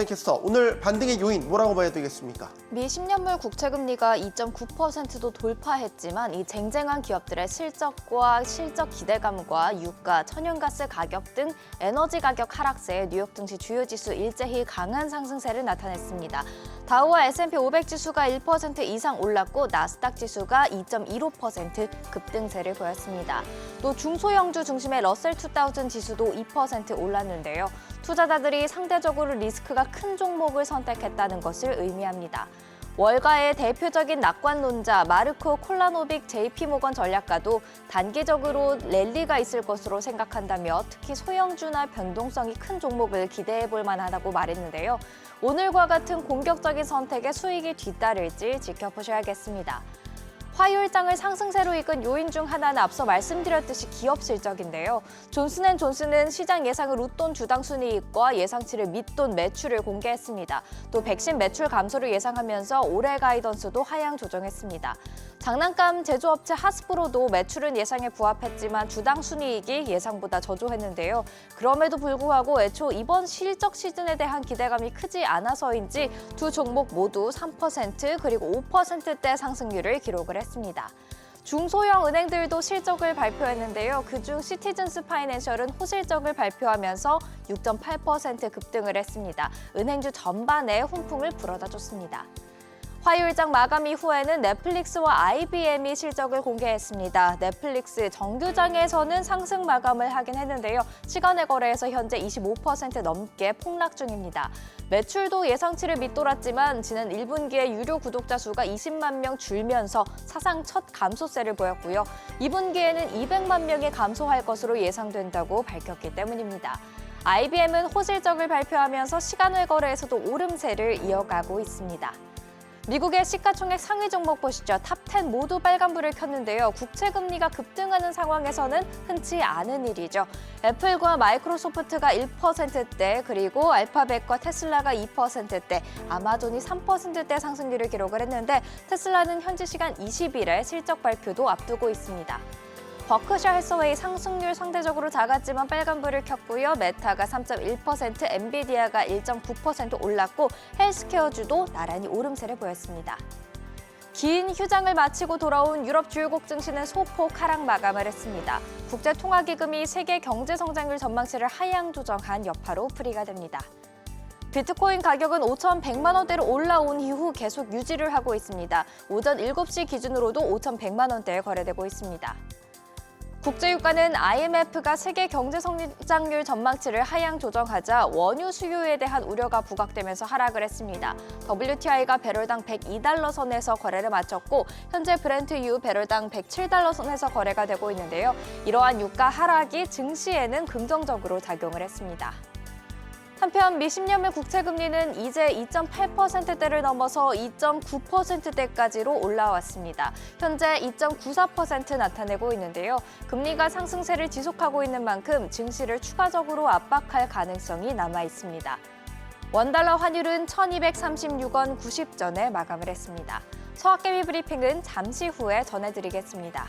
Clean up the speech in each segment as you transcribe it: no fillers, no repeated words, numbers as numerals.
캐스터, 오늘 반등의 요인 뭐라고 봐야 되겠습니까? 미 10년물 국채금리가 2.9%도 돌파했지만 이 쟁쟁한 기업들의 실적과 실적 기대감과 유가, 천연가스 가격 등 에너지 가격 하락세에 뉴욕 증시 주요 지수 일제히 강한 상승세를 나타냈습니다. 다우와 S&P 500 지수가 1% 이상 올랐고 나스닥 지수가 2.15% 급등세를 보였습니다. 또 중소형주 중심의 러셀 2000 지수도 2% 올랐는데요. 투자자들이 상대적으로 리스크가 큰 종목을 선택했다는 것을 의미합니다. 월가의 대표적인 낙관론자 마르코 콜라노빅 JP모건 전략가도 단기적으로 랠리가 있을 것으로 생각한다며 특히 소형주나 변동성이 큰 종목을 기대해 볼 만하다고 말했는데요. 오늘과 같은 공격적인 선택에 수익이 뒤따를지 지켜보셔야겠습니다. 화요일장을 상승세로 이끈 요인 중 하나는 앞서 말씀드렸듯이 기업 실적인데요. 존슨앤존슨은 시장 예상을 웃돈 주당 순이익과 예상치를 밑돈 매출을 공개했습니다. 또 백신 매출 감소를 예상하면서 올해 가이던스도 하향 조정했습니다. 장난감 제조업체 하스브로도 매출은 예상에 부합했지만 주당 순이익이 예상보다 저조했는데요. 그럼에도 불구하고 애초 이번 실적 시즌에 대한 기대감이 크지 않아서인지 두 종목 모두 3% 그리고 5%대 상승률을 기록을 했습니다. 중소형 은행들도 실적을 발표했는데요. 그중 시티즌스 파이낸셜은 호실적을 발표하면서 6.8% 급등을 했습니다. 은행주 전반에 훈풍을 불어다 줬습니다. 화요일장 마감 이후에는 넷플릭스와 IBM이 실적을 공개했습니다. 넷플릭스 정규장에서는 상승 마감을 하긴 했는데요. 시간의 거래에서 현재 25% 넘게 폭락 중입니다. 매출도 예상치를 밑돌았지만 지난 1분기에 유료 구독자 수가 20만 명 줄면서 사상 첫 감소세를 보였고요. 2분기에는 200만 명이 감소할 것으로 예상된다고 밝혔기 때문입니다. IBM은 호실적을 발표하면서 시간의 거래에서도 오름세를 이어가고 있습니다. 미국의 시가총액 상위 종목 보시죠. 탑10 모두 빨간불을 켰는데요. 국채금리가 급등하는 상황에서는 흔치 않은 일이죠. 애플과 마이크로소프트가 1%대, 그리고 알파벳과 테슬라가 2%대, 아마존이 3%대 상승률을 기록을 했는데 테슬라는 현지 시간 20일에 실적 발표도 앞두고 있습니다. 버크셔 해서웨이 상승률 상대적으로 작았지만 빨간불을 켰고요. 메타가 3.1%, 엔비디아가 1.9% 올랐고 헬스케어주도 나란히 오름세를 보였습니다. 긴 휴장을 마치고 돌아온 유럽 주요국 증시는 소폭 하락 마감을 했습니다. 국제통화기금이 세계 경제 성장률 전망치를 하향 조정한 여파로 풀이가 됩니다. 비트코인 가격은 5,100만 원대로 올라온 이후 계속 유지를 하고 있습니다. 오전 7시 기준으로도 5,100만 원대에 거래되고 있습니다. 국제유가는 IMF가 세계 경제 성장률 전망치를 하향 조정하자 원유 수요에 대한 우려가 부각되면서 하락을 했습니다. WTI가 배럴당 102달러 선에서 거래를 마쳤고 현재 브렌트유 배럴당 107달러 선에서 거래가 되고 있는데요. 이러한 유가 하락이 증시에는 긍정적으로 작용을 했습니다. 한편 미 10년물 국채금리는 이제 2.8%대를 넘어서 2.9%대까지로 올라왔습니다. 현재 2.94% 나타내고 있는데요. 금리가 상승세를 지속하고 있는 만큼 증시를 추가적으로 압박할 가능성이 남아 있습니다. 원달러 환율은 1,236원 90전에 마감을 했습니다. 서학개미 브리핑은 잠시 후에 전해드리겠습니다.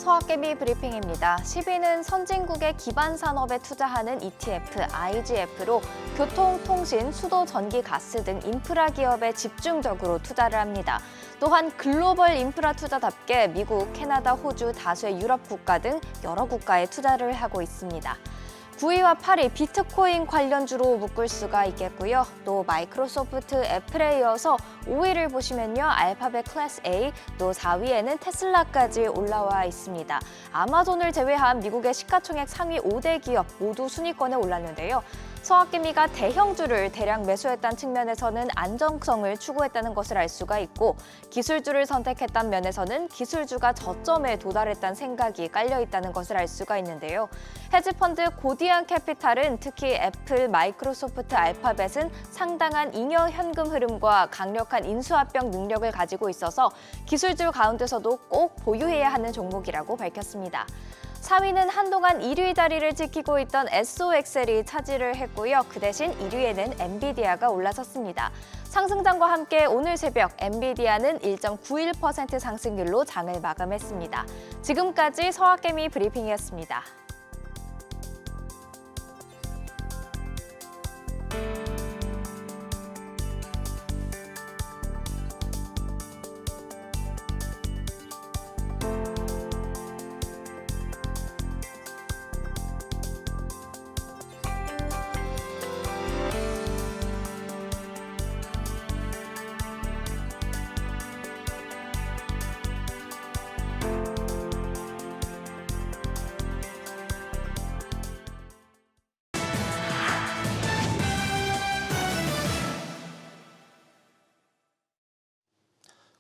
서학개미 브리핑입니다. 10위는 선진국의 기반 산업에 투자하는 ETF, IGF로 교통, 통신, 수도, 전기, 가스 등 인프라 기업에 집중적으로 투자를 합니다. 또한 글로벌 인프라 투자답게 미국, 캐나다, 호주, 다수의 유럽 국가 등 여러 국가에 투자를 하고 있습니다. 9위와 8위 비트코인 관련주로 묶을 수가 있겠고요. 또 마이크로소프트, 애플에 이어서 5위를 보시면요. 알파벳 클래스 A, 또 4위에는 테슬라까지 올라와 있습니다. 아마존을 제외한 미국의 시가총액 상위 5대 기업 모두 순위권에 올랐는데요. 서학개미가 대형주를 대량 매수했다는 측면에서는 안정성을 추구했다는 것을 알 수가 있고 기술주를 선택했다는 면에서는 기술주가 저점에 도달했다는 생각이 깔려 있다는 것을 알 수가 있는데요. 헤지펀드 고디안 캐피탈은 특히 애플, 마이크로소프트, 알파벳은 상당한 잉여 현금 흐름과 강력한 인수합병 능력을 가지고 있어서 기술주 가운데서도 꼭 보유해야 하는 종목이라고 밝혔습니다. 4위는 한동안 1위 자리를 지키고 있던 SOXL이 차지를 했고요. 그 대신 1위에는 엔비디아가 올라섰습니다. 상승장과 함께 오늘 새벽 엔비디아는 1.91% 상승률로 장을 마감했습니다. 지금까지 서학개미 브리핑이었습니다.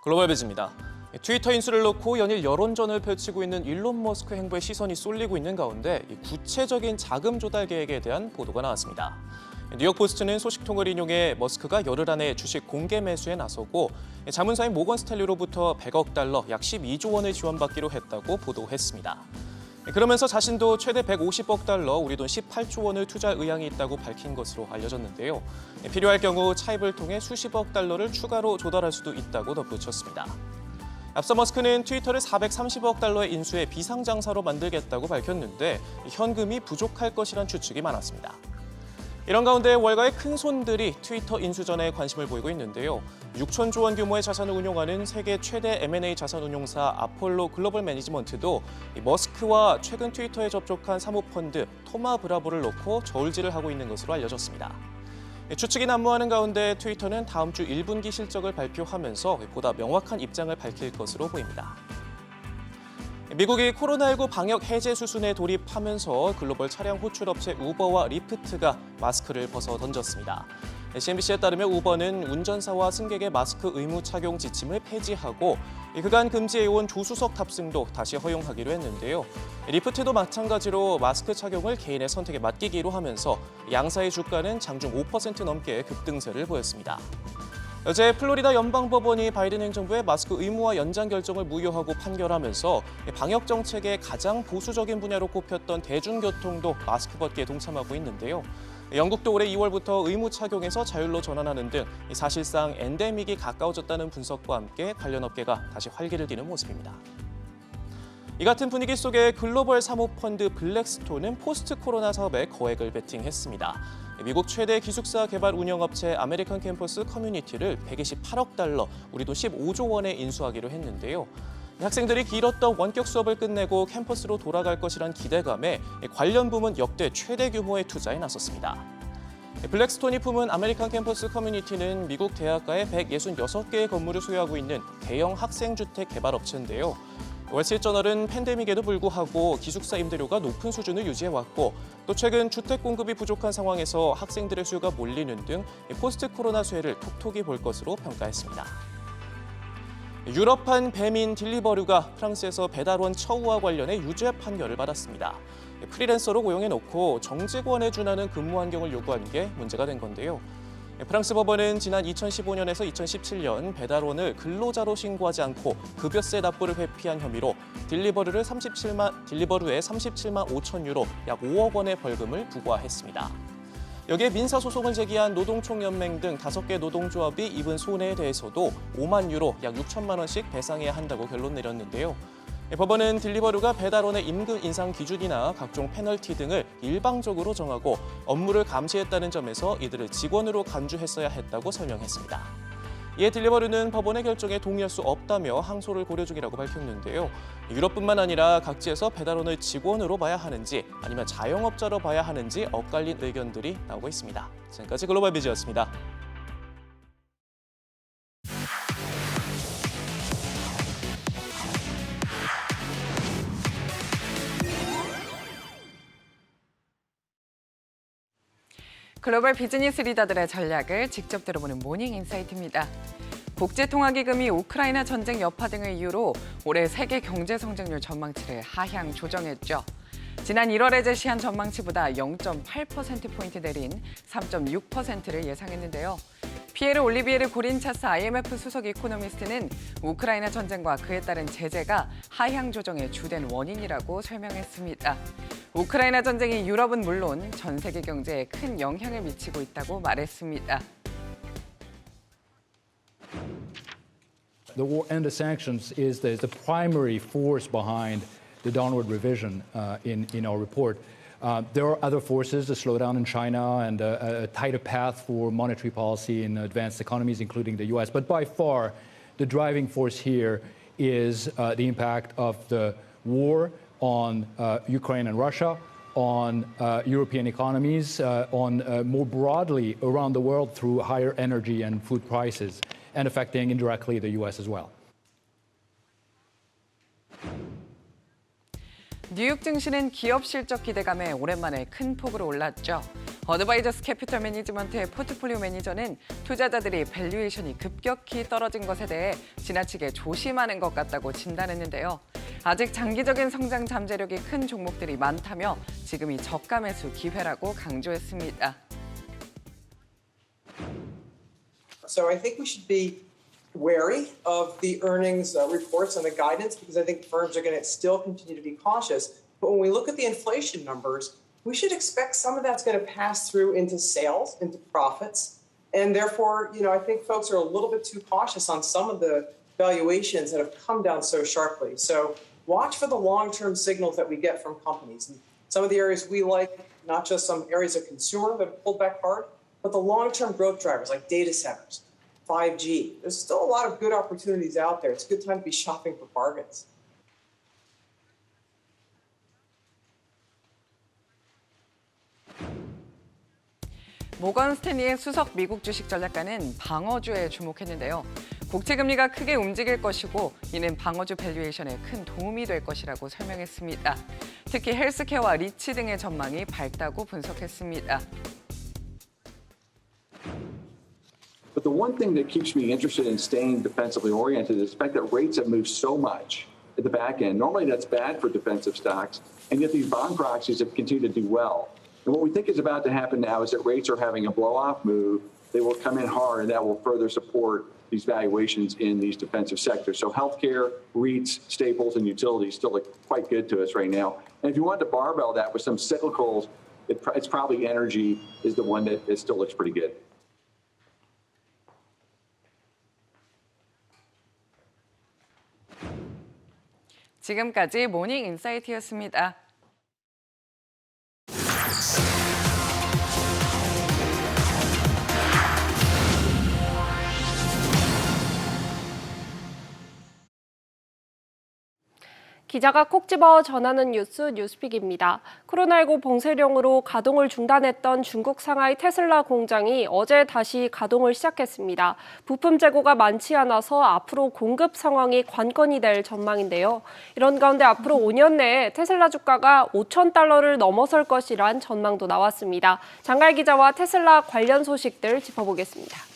글로벌 비즈입니다. 트위터 인수를 놓고 연일 여론전을 펼치고 있는 일론 머스크 행보에 시선이 쏠리고 있는 가운데 구체적인 자금 조달 계획에 대한 보도가 나왔습니다. 뉴욕포스트는 소식통을 인용해 머스크가 열흘 안에 주식 공개 매수에 나서고 자문사인 모건 스탠리로부터 100억 달러, 약 12조 원을 지원받기로 했다고 보도했습니다. 그러면서 자신도 최대 150억 달러, 우리 돈 18조 원을 투자할 의향이 있다고 밝힌 것으로 알려졌는데요. 필요할 경우 차입을 통해 수십억 달러를 추가로 조달할 수도 있다고 덧붙였습니다. 앞서 머스크는 트위터를 430억 달러의 인수에 비상장사로 만들겠다고 밝혔는데 현금이 부족할 것이란 추측이 많았습니다. 이런 가운데 월가의 큰 손들이 트위터 인수전에 관심을 보이고 있는데요. 6천조 원 규모의 자산을 운용하는 세계 최대 M&A 자산운용사 아폴로 글로벌 매니지먼트도 머스크와 최근 트위터에 접촉한 사모펀드 토마 브라보를 놓고 저울질을 하고 있는 것으로 알려졌습니다. 추측이 난무하는 가운데 트위터는 다음 주 1분기 실적을 발표하면서 보다 명확한 입장을 밝힐 것으로 보입니다. 미국이 코로나19 방역 해제 수순에 돌입하면서 글로벌 차량 호출업체 우버와 리프트가 마스크를 벗어 던졌습니다. CNBC에 따르면 우버는 운전사와 승객의 마스크 의무 착용 지침을 폐지하고 그간 금지해온 조수석 탑승도 다시 허용하기로 했는데요. 리프트도 마찬가지로 마스크 착용을 개인의 선택에 맡기기로 하면서 양사의 주가는 장중 5% 넘게 급등세를 보였습니다. 어제 플로리다 연방법원이 바이든 행정부의 마스크 의무화 연장 결정을 무효하고 판결하면서 방역 정책의 가장 보수적인 분야로 꼽혔던 대중교통도 마스크 벗기에 동참하고 있는데요. 영국도 올해 2월부터 의무 착용에서 자율로 전환하는 등 사실상 엔데믹이 가까워졌다는 분석과 함께 관련 업계가 다시 활기를 띠는 모습입니다. 이 같은 분위기 속에 글로벌 사모펀드 블랙스톤은 포스트 코로나 사업에 거액을 베팅했습니다. 미국 최대 기숙사 개발 운영업체 아메리칸 캠퍼스 커뮤니티를 128억 달러, 우리 돈 15조 원에 인수하기로 했는데요. 학생들이 길었던 원격 수업을 끝내고 캠퍼스로 돌아갈 것이란 기대감에 관련 부문 역대 최대 규모의 투자에 나섰습니다. 블랙스톤이 품은 아메리칸 캠퍼스 커뮤니티는 미국 대학가의 166개의 건물을 소유하고 있는 대형 학생주택 개발업체인데요. 월스트리트저널은 팬데믹에도 불구하고 기숙사 임대료가 높은 수준을 유지해왔고 또 최근 주택 공급이 부족한 상황에서 학생들의 수요가 몰리는 등 포스트 코로나 수혜를 톡톡히 볼 것으로 평가했습니다. 유럽판 배민 딜리버류가 프랑스에서 배달원 처우와 관련해 유죄 판결을 받았습니다. 프리랜서로 고용해놓고 정직원에 준하는 근무 환경을 요구한 게 문제가 된 건데요. 프랑스 법원은 지난 2015년에서 2017년 배달원을 근로자로 신고하지 않고 급여세 납부를 회피한 혐의로 딜리버루에 37만 5천 유로, 약 5억 원의 벌금을 부과했습니다. 여기에 민사소송을 제기한 노동총연맹 등 5개 노동조합이 입은 손해에 대해서도 5만 유로, 약 6천만 원씩 배상해야 한다고 결론 내렸는데요. 법원은 딜리버루가 배달원의 임금 인상 기준이나 각종 페널티 등을 일방적으로 정하고 업무를 감시했다는 점에서 이들을 직원으로 간주했어야 했다고 설명했습니다. 이에 딜리버루는 법원의 결정에 동의할 수 없다며 항소를 고려 중이라고 밝혔는데요. 유럽뿐만 아니라 각지에서 배달원을 직원으로 봐야 하는지 아니면 자영업자로 봐야 하는지 엇갈린 의견들이 나오고 있습니다. 지금까지 글로벌 비즈였습니다. 글로벌 비즈니스 리더들의 전략을 직접 들어보는 모닝 인사이트입니다. 국제통화기금이 우크라이나 전쟁 여파 등을 이유로 올해 세계 경제 성장률 전망치를 하향 조정했죠. 지난 1월에 제시한 전망치보다 0.8%포인트 내린 3.6%를 예상했는데요. 피에르 올리비에르 고린차스 IMF 수석 이코노미스트는 우크라이나 전쟁과 그에 따른 제재가 하향 조정의 주된 원인이라고 설명했습니다. 우크라이나 전쟁이 유럽은 물론 전 세계 경제에 큰 영향을 미치고 있다고 말했습니다. The war and the sanctions is the primary force behind the downward revision in our report. There are other forces, a slowdown in China and a tighter path for monetary policy in advanced economies, including the U.S. But by far, the driving force here is the impact of the war on Ukraine and Russia, on European economies, on more broadly around the world through higher energy and food prices, and affecting indirectly the U.S. as well. 뉴욕 증시는 기업 실적 기대감에 오랜만에 큰 폭으로 올랐죠. 어드바이저스 캐피털 매니지먼트의 포트폴리오 매니저는 투자자들이 밸류에이션이 급격히 떨어진 것에 대해 지나치게 조심하는 것 같다고 진단했는데요. 아직 장기적인 성장 잠재력이 큰 종목들이 많다며 지금이 저가 매수 기회라고 강조했습니다. So I think we should be wary of the earnings reports and the guidance because I think firms are going to still continue to be cautious. But when we look at the inflation numbers, we should expect some of that's going to pass through into sales, into profits. And therefore, I think folks are a little bit too cautious on some of the valuations that have come down so sharply. So watch for the long-term signals that we get from companies. And some of the areas we like, not just some areas of consumer that have pulled back hard, but the long-term growth drivers like data centers, 5G. There's still a lot of good opportunities out there. It's a good time to be shopping for bargains. 모건 스탠리의 수석 미국 주식 전략가는 방어주에 주목했는데요. 국채 금리가 크게 움직일 것이고 이는 방어주 밸류에이션에 큰 도움이 될 것이라고 설명했습니다. 특히 헬스케어와 리치 등의 전망이 밝다고 분석했습니다. But the one thing that keeps me interested in staying defensively oriented is the fact that rates have moved so much at the back end. Normally that's bad for defensive stocks, and yet these bond proxies have continued to do well. And what we think is about to happen now is that rates are having a blow-off move. They will come in hard, and that will further support these valuations in these defensive sectors. So healthcare, REITs, staples, and utilities still look quite good to us right now. And if you want to barbell that with some cyclicals, it's probably energy is the one that still looks pretty good. 지금까지 모닝 인사이트였습니다. 기자가 콕 집어 전하는 뉴스 뉴스픽입니다. 코로나19 봉쇄령으로 가동을 중단했던 중국 상하이 테슬라 공장이 어제 다시 가동을 시작했습니다. 부품 재고가 많지 않아서 앞으로 공급 상황이 관건이 될 전망인데요. 이런 가운데 앞으로 5년 내에 테슬라 주가가 $5,000를 넘어설 것이란 전망도 나왔습니다. 장갈 기자와 테슬라 관련 소식들 짚어보겠습니다.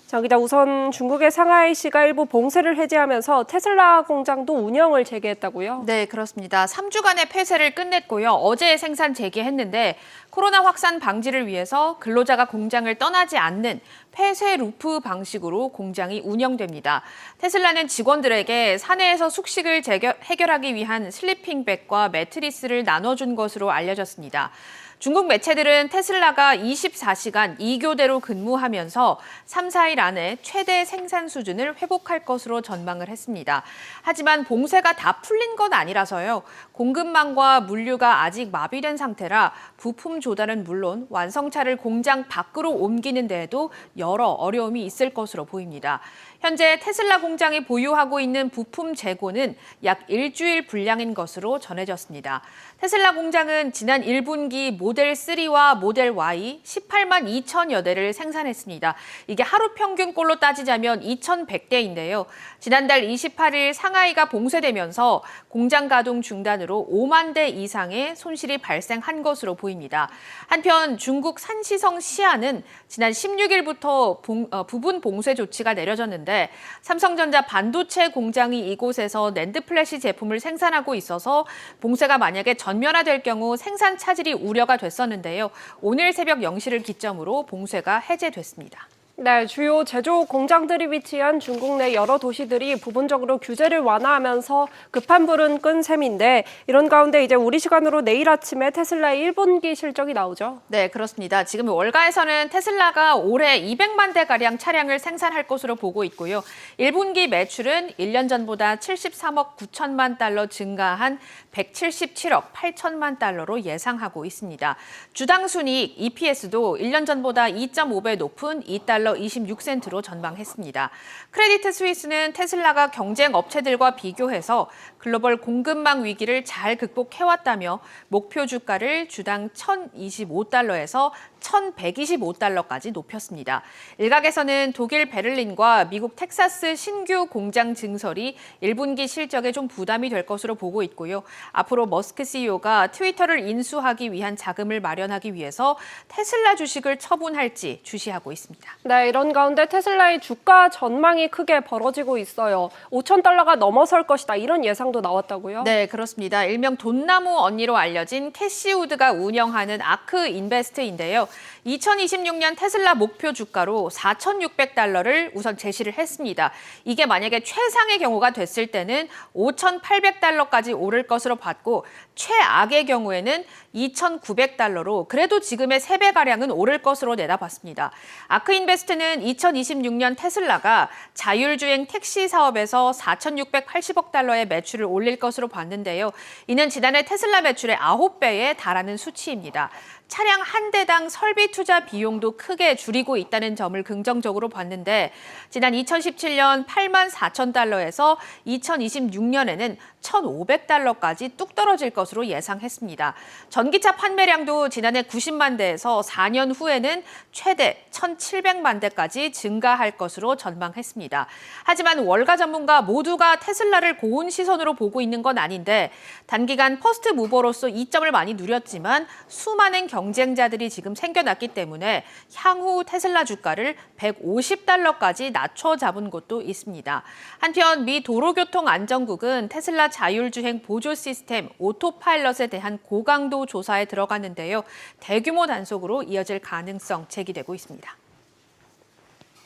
장 기자, 우선 중국의 상하이시가 일부 봉쇄를 해제하면서 테슬라 공장도 운영을 재개했다고요? 네, 그렇습니다. 3주간의 폐쇄를 끝냈고요. 어제 생산 재개했는데 코로나 확산 방지를 위해서 근로자가 공장을 떠나지 않는 폐쇄 루프 방식으로 공장이 운영됩니다. 테슬라는 직원들에게 사내에서 숙식을 해결하기 위한 슬리핑백과 매트리스를 나눠준 것으로 알려졌습니다. 중국 매체들은 테슬라가 24시간 2교대로 근무하면서 3, 4일 안에 최대 생산 수준을 회복할 것으로 전망을 했습니다. 하지만 봉쇄가 다 풀린 건 아니라서요. 공급망과 물류가 아직 마비된 상태라 부품 조달은 물론 완성차를 공장 밖으로 옮기는 데에도 여러 어려움이 있을 것으로 보입니다. 현재 테슬라 공장이 보유하고 있는 부품 재고는 약 일주일 분량인 것으로 전해졌습니다. 테슬라 공장은 지난 1분기 모델 3와 모델 Y 18만 2천여 대를 생산했습니다. 이게 하루 평균꼴로 따지자면 2,100대인데요. 지난달 28일 상하이가 봉쇄되면서 공장 가동 중단으로 5만 대 이상의 손실이 발생한 것으로 보입니다. 한편 중국 산시성 시안은 지난 16일부터 부분 봉쇄 조치가 내려졌는데 삼성전자 반도체 공장이 이곳에서 낸드 플래시 제품을 생산하고 있어서 봉쇄가 만약에 전면화될 경우 생산 차질이 우려가 됐었는데요. 오늘 새벽 0시를 기점으로 봉쇄가 해제됐습니다. 네, 주요 제조 공장들이 위치한 중국 내 여러 도시들이 부분적으로 규제를 완화하면서 급한 불은 끈 셈인데 이런 가운데 이제 우리 시간으로 내일 아침에 테슬라의 1분기 실적이 나오죠. 네, 그렇습니다. 지금 월가에서는 테슬라가 올해 200만 대가량 차량을 생산할 것으로 보고 있고요. 1분기 매출은 1년 전보다 73억 9천만 달러 증가한 177억 8천만 달러로 예상하고 있습니다. 주당 순이익 EPS도 1년 전보다 2.5배 높은 2달러 26센트로 전망했습니다. 크레디트 스위스는 테슬라가 경쟁 업체들과 비교해서 글로벌 공급망 위기를 잘 극복해왔다며 목표 주가를 주당 1,025달러에서 1,125달러까지 높였습니다. 일각에서는 독일 베를린과 미국 텍사스 신규 공장 증설이 1분기 실적에 좀 부담이 될 것으로 보고 있고요. 앞으로 머스크 CEO가 트위터를 인수하기 위한 자금을 마련하기 위해서 테슬라 주식을 처분할지 주시하고 있습니다. 네, 이런 가운데 테슬라의 주가 전망이 크게 벌어지고 있어요. 5,000달러가 넘어설 것이다. 이런 예상도 나왔다고요? 네, 그렇습니다. 일명 돈나무 언니로 알려진 캐시 우드가 운영하는 아크 인베스트인데요. 2026년 테슬라 목표 주가로 4,600달러를 우선 제시를 했습니다. 이게 만약에 최상의 경우가 됐을 때는 5,800달러까지 오를 것으로 봤고 최악의 경우에는 2,900달러로 그래도 지금의 3배가량은 오를 것으로 내다봤습니다. 아크인베스트는 2026년 테슬라가 자율주행 택시 사업에서 4,680억 달러의 매출을 올릴 것으로 봤는데요. 이는 지난해 테슬라 매출의 9배에 달하는 수치입니다. 차량 한 대당 설비 투자 비용도 크게 줄이고 있다는 점을 긍정적으로 봤는데 지난 2017년 8만 4천 달러에서 2026년에는 1,500달러까지 뚝 떨어질 것으로 예상했습니다. 전기차 판매량도 지난해 90만 대에서 4년 후에는 최대 1,700만 대까지 증가할 것으로 전망했습니다. 하지만 월가 전문가 모두가 테슬라를 고운 시선으로 보고 있는 건 아닌데 단기간 퍼스트 무버로서 이점을 많이 누렸지만 수많은 경쟁자들이 지금 생겨났기 때문에 향후 테슬라 주가를 150달러까지 낮춰 잡은 곳도 있습니다. 한편 미 도로교통안전국은 테슬라 자율주행 보조 시스템 오토파일럿에 대한 고강도 조사에 들어갔는데요. 대규모 단속으로 이어질 가능성 제기되고 있습니다.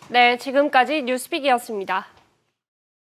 네, 지금까지 뉴스픽이었습니다.